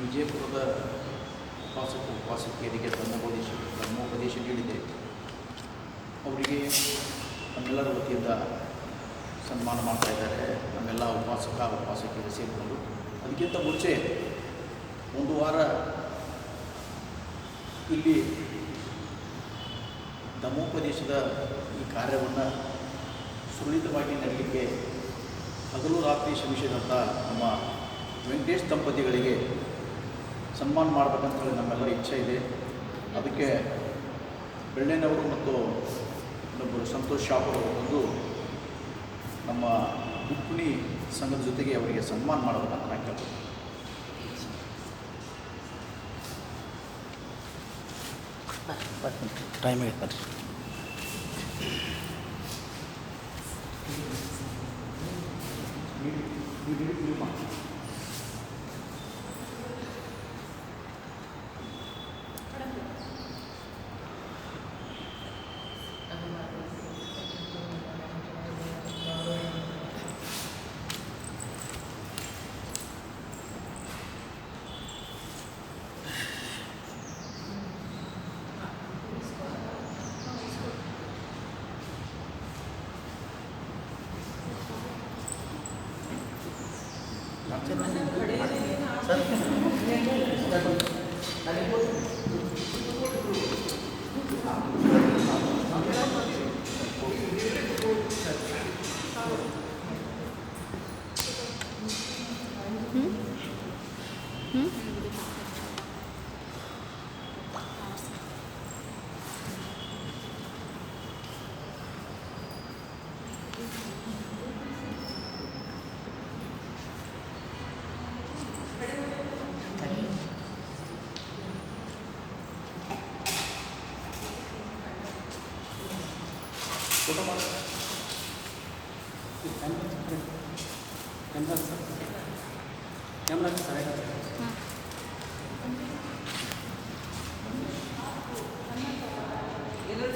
ವಿಜಯಪುರದ ಉಪಾಸಕಿಯರಿಗೆ ಧರ್ಮೋಪದೇಶ ನೀಡಿದೆ. ಅವರಿಗೆ ನಮ್ಮೆಲ್ಲರ ವತಿಯಿಂದ ಸನ್ಮಾನ ಮಾಡ್ತಾ ಇದ್ದಾರೆ. ನಮ್ಮೆಲ್ಲ ಉಪಾಸಕಿಯರು ಸೇರಿಕೊಂಡು ಅದಕ್ಕಿಂತ ಮುಂಚೆ ಒಂದು ವಾರ ಇಲ್ಲಿ ಧರ್ಮೋಪದೇಶದ ಈ ಕಾರ್ಯವನ್ನು ಸುರಳಿತವಾಗಿ ನಡೆಯಲಿಕ್ಕೆ ಹಗಲು ರಾತ್ರಿ ಶ್ರಮಿಸಿದಂಥ ನಮ್ಮ ವೆಂಕಟೇಶ್ ದಂಪತಿಗಳಿಗೆ ಸನ್ಮಾನ ಮಾಡಬೇಕಂತ ಹೇಳಿ ನಮ್ಮೆಲ್ಲರ ಇಚ್ಛೆ ಇದೆ. ಅದಕ್ಕೆ ಬೆಳ್ಳೇನವರು ಮತ್ತು ಇನ್ನೊಬ್ಬರು ಸಂತೋಷ್ ಶಾಪರು ಬಂದು ನಮ್ಮ ಉಪ್ಪುಣಿ ಸಂಘದ ಜೊತೆಗೆ ಅವರಿಗೆ ಸನ್ಮಾನ ಮಾಡಬೇಕಂತ ನಾನು ಕೇಳ್ತೀನಿ. ಟೈಮ್ ಇರ್ತಾರೆ.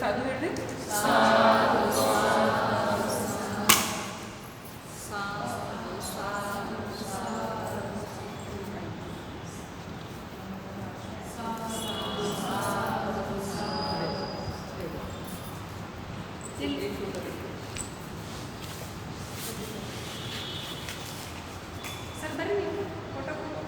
ಸಾಧು ಹೇಳ್ರಿ. ಸರ್ ಬರ್ರಿ, ಫೋಟೋ ಬರ್ರಿ.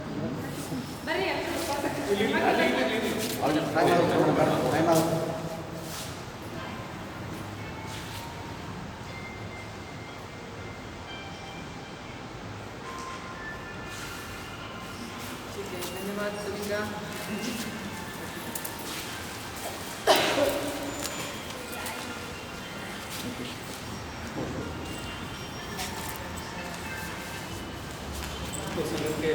धन्यवाद सभी का. ಸಂಘಕ್ಕೆ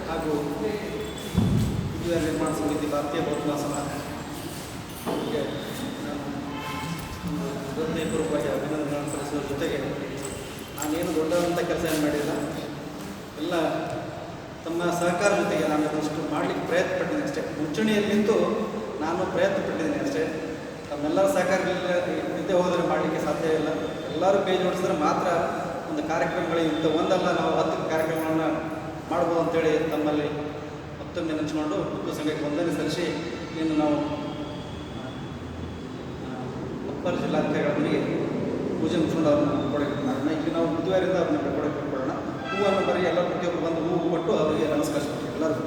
ಹಾಗೂ ವಿದ್ಯುತ್ ನಿರ್ಮಾಣ ಸಮಿತಿ ಭಾರತೀಯ ಬೌದ್ಧ ಸಮಾಜಕ್ಕೆ ಹೃದಯಪೂರ್ವಕವಾಗಿ ಅಭಿನಂದನೆಗಳನ್ನು ಸಲ್ಲಿಸುವ ಜೊತೆಗೆ ನಾನೇನು ದೊಡ್ಡದಂಥ ಕೆಲಸ ಏನು ಮಾಡಿಲ್ಲ, ಎಲ್ಲ ತಮ್ಮ ಸಹಕಾರ ಜೊತೆಗೆ ನಾನು ಅದಷ್ಟು ಮಾಡಲಿಕ್ಕೆ ಪ್ರಯತ್ನ ಪಟ್ಟಿದ್ದೀನಿ ಅಷ್ಟೇ. ಮುಂಚೂಣಿಯಲ್ಲಿ ನಿಂತು ನಾನು ಪ್ರಯತ್ನ ಪಟ್ಟಿದ್ದೀನಿ ಅಷ್ಟೇ. ತಮ್ಮೆಲ್ಲರ ಸಹಕಾರ ಇಲ್ಲದೆ ಹೋದರೆ ಮಾಡಲಿಕ್ಕೆ ಸಾಧ್ಯ ಇಲ್ಲ. ಎಲ್ಲರೂ ಕೈ ಜೋಡಿಸಿದ್ರೆ ಮಾತ್ರ ಒಂದು ಕಾರ್ಯಕ್ರಮಗಳು ಇಂಥ ಒಂದಲ್ಲ ನಾವು 10 ಕಾರ್ಯಕ್ರಮಗಳನ್ನು ಮಾಡ್ಬೋದು ಅಂತೇಳಿ ತಮ್ಮಲ್ಲಿ ಮತ್ತೊಮ್ಮೆ ನೆನೆಸ್ಕೊಂಡು ಉಪ್ಪು ಸಂಘಕ್ಕೆ ವಂದನೆ ಸಲ್ಲಿಸಿ ಇನ್ನು ನಾವು ಅಪ್ಪರ ಜಿಲ್ಲಾಧಿಕಾರಿಗಳ ಮನೆಗೆ ಪೂಜೆ ಮುಗಿಸ್ಕೊಂಡು ಅವ್ರನ್ನ ಕೊಡೋಕೆ ಮಾಡೋಣ. ಇಲ್ಲಿ ನಾವು ಬುಧವಾರದಿಂದ ಅವ್ರನ್ನ ಕೊಡೋಕೆ ಕೊಡೋಣ. ಹೂವನ್ನು ಬರೀ ಎಲ್ಲ ಪ್ರತಿಯೊಬ್ಬರು ಬಂದು ಹೂವು ಕೊಟ್ಟು ಅವರಿಗೆ ನಮಸ್ಕರಿಸ್ಬೇಕು. ಎಲ್ಲರೂ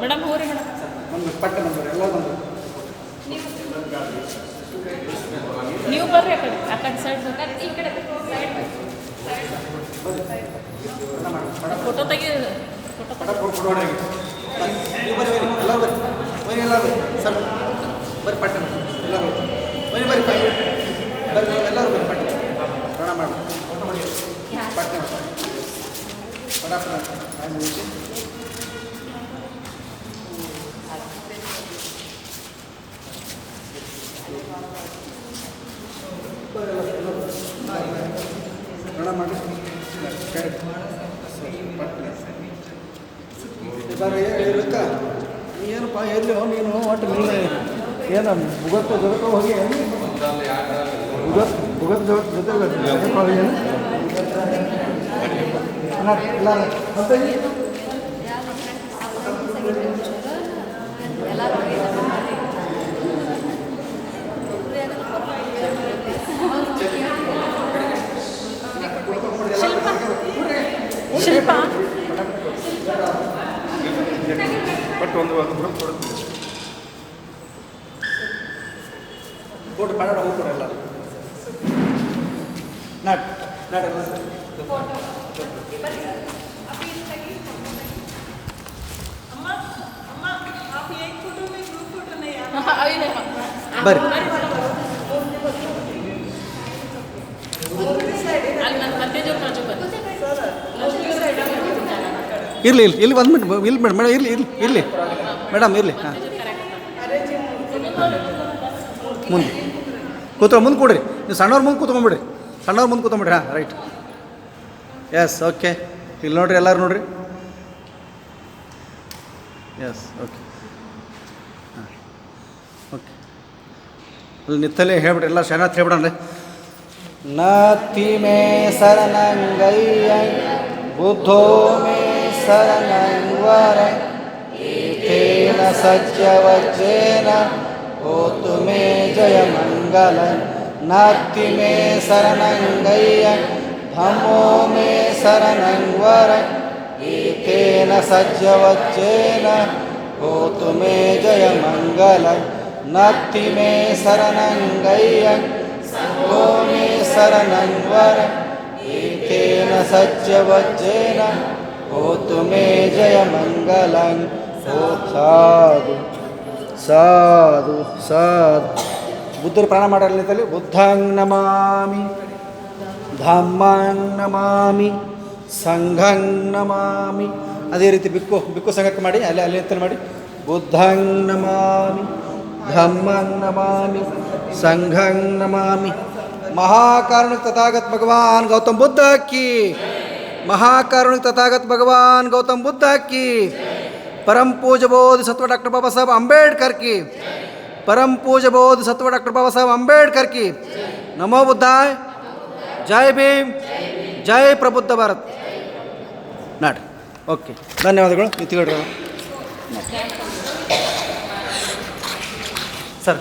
ಮೇಡಮ್ ಹೋರಿ ಮೇಡಮ್ ಒಂದು ಪಟ್ಟ ನಂಬರ್ ಎಲ್ಲ ಬಂದು ನೀವು ಬರ್ರಿ ಆ ಕಡೆ ಸೈಡ್ ಈ ಕಡೆ ಫೋಟೋ ತೆಗಿ. ಫೋಟೋ ನೀವು ಬರ್ರಿ ಎಲ್ಲ ಬರ್ರಿ ಎಲ್ಲ ಸರ್ ಬರ್ರಿ ಪಟ್ಟ ಎಲ್ಲರೂ ಬರ್ರಿ ಬರ್ರಿ ಎಲ್ಲರೂ ಬರ್ರಿ ಪಟ್ಟ ಪ್ರಣ ಮಾಡಿ ಫೋಟೋ ಮಾಡಿ ಪಟ್ಟ ಪಡ ಪ್ರಣಾಮ ಮಾಡಿ ಸರ್ ಇರುತ್ತಾ ಏನಪ್ಪ ಎಲ್ಲಿ ನೀನು ಒಟ್ಟು ನೀನು ಏನು ಮುಗತ್ತು ಜಗತ್ತು ಹೋಗಿ ಮುಗತ್ತು ಜೊತೆ ಶಿಲ್ಪ ಬಟ್ ಒಂದು ಗ್ರೂಪ್ ಕೊಡ್ತೀನಿ ಕೊಟ್ಟು ಕನ್ನಡ ಹೋಗ್ಕೊಡ ಎಲ್ಲ ನಾಟೆಲ್ಲ ಬರ್ರಿ ಅಲ್ಲಿ ನನ್ನ ಮತ್ತೆ ಜೋರು ಬಾಜು ಬಂದು ಇರಲಿ ಇಲ್ಲಿ ಒಂದು ಮಿನಿಟ್ ಇಲ್ಲಿ ಮೇಡಮ್ ಮೇಡಮ್ ಇರಲಿ ಮೇಡಮ್ ಇರಲಿ ಹಾಂ ಮುಂದೆ ಮುಂದೆ ಕೊಡ್ರಿ ನೀವು ಸಣ್ಣವ್ರ ಮುಂದೆ ಕೂತ್ಕೊಂಡ್ಬಿಡ್ರಿ ಸಣ್ಣವ್ರ ಮುಂದೆ ಕೂತ್ಕೊಂಬಿಡ್ರಿ ಹಾಂ ರೈಟ್ ಎಸ್ ಓಕೆ ಇಲ್ಲಿ ನೋಡ್ರಿ ಎಲ್ಲರೂ ನೋಡ್ರಿ ಎಸ್ ಓಕೆ ಹಾಂ ಓಕೆ ಅಲ್ಲಿ ನಿತ್ತಲ್ಲೇ ಹೇಳ್ಬಿಡ್ರಿ ಎಲ್ಲ ಶರಣತ್ ಹೇಳ್ಬಿಡಣ್ರಿ ನಾತಿ ಮೇ ಶರಣಂಗಯ್ಯ ಬುದ್ಧೋ ಮೇ ಶರಣಂವರ ಏತೇನ ಸತ್ಯವಜ್ಜೇನ ಹೋತು ಮೇ ಜಯ ಮಂಗಲ ನಾತಿ ಮೇ ಶರಣಂಗಯ್ಯ ಧಮ್ಮೋ ಮೇ ಶರಣಂವರ ಏತೇನ ಸತ್ಯವಜ್ಜೇನ ಹೋತು ಮೇ ಜಯ ಮಂಗಲ ನಾತಿ ಮೇ ಶರಣಂಗಯ್ಯ ಸಂಘೋ ಮೇ ಶರಣಂವರ ಏತೇನ ಸತ್ಯವಜ್ಜೇನ ಹೋತು ಮೇ ಜಯ ಮಂಗಲಂ ಓ ಸಾಧು ಸಾಧು ಸಾಧು ಬುದ್ಧರು ಪ್ರಾಣ ಮಾಡಲಿದ್ದಲ್ಲಿ ಬುದ್ಧಂಗ್ ನಮಾಮಿ ಧಮ್ಮಂಗ್ ನಮಾಮಿ ಸಂಘಂಗ್ ನಮಾಮಿ ಅದೇ ರೀತಿ ಬಿಕ್ಕು ಸಂಘಕ್ಕೆ ಮಾಡಿ ಅಲ್ಲಿ ಎತ್ತಲು ಮಾಡಿ ಬುದ್ಧಂಗ್ ನಮಾಮಿ ಧಮ್ಮಂಗ್ ನಮಾಮಿ ಸಂಘಂಗ್ ನಮಾಮಿ महाकारुणिक तथागत भगवान गौतम बुद्ध की महाकारुणिक तथागत भगवान गौतम बुद्ध की परम पूज्य बोध सत्व डॉक्टर बाबा साहब अम्बेडकर की परम पूज्य बोध सत्व डॉक्टर बाबा साहब अम्बेडकर की नमो बुद्धाय जय भीम जय प्रबुद्ध भारत नाट ओके ಧನ್ಯವಾದಗಳು ಇತಿಗಡ್ರಿ ಸರ್